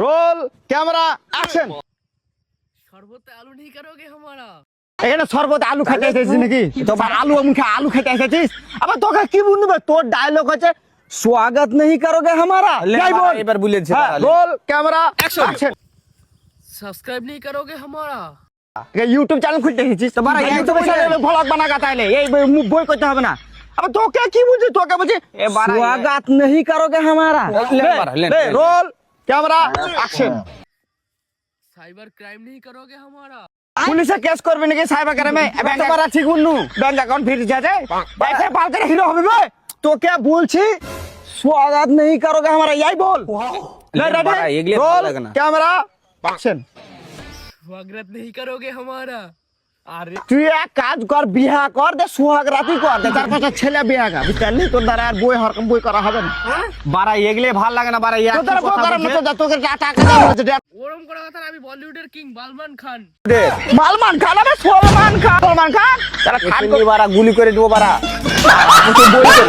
Roll camera action. শরবতে আলু नहीं करोगे हमारा এখানে শরবত আলু খাইতে এসেছিস নাকি? তো আলু মুখে আলু খাইতে এসেছিস? আবার তোকে কি বলবে? তোর ডায়লগ হচ্ছে स्वागत नहीं करोगे हमारा। যাই বল এবার বলেছে रोल कैमरा एक्शन। सब्सक्राइब नहीं करोगे हमारा ইউটিউব চ্যানেল খুলতে এসেছিস? তো বারা ইউটিউবে চ্যানেলে ভ্লগ বানাগা তাইলে এই বই করতে হবে না। আবার তোকে কি বুঝি? তোকে বুঝি स्वागत नहीं करोगे हमारा। Roll camera action. Cyber crime नहीं करोगे हमारा পুলিশে কেস করবে নাকি সাইবার ক্রাইমে? ব্যাংক করা ঠিক উন্নু ব্যাংক অ্যাকাউন্ট ফ্রিজ আছে দেখে পাল করে হিরো হবে বে। তোকে বলছি स्वागत नहीं करोगे हमारा। यही बोल रोल कैमरा एक्शन। स्वागत नहीं करोगे हमारा अरे তুই এক কাজ কর, বিয়া কর দে, সোহাগ রাতি কর দে, তার পাশে ছেলে বিয়া গা বুঝলি? তোর দ্বারা আর বই হরকম বই করা হবে না। বারা এগুলো ভাল লাগে না বারা। তোর দ্বারা বই করার মতো যা তোকে টাকা দেওয়া হচ্ছে ওরম করা কথা না, আমি বলিউডের কিং সালমান খান মালমান খান আবে সলমান খান তারা খান বারা গুলি করে দেবো বারা। বই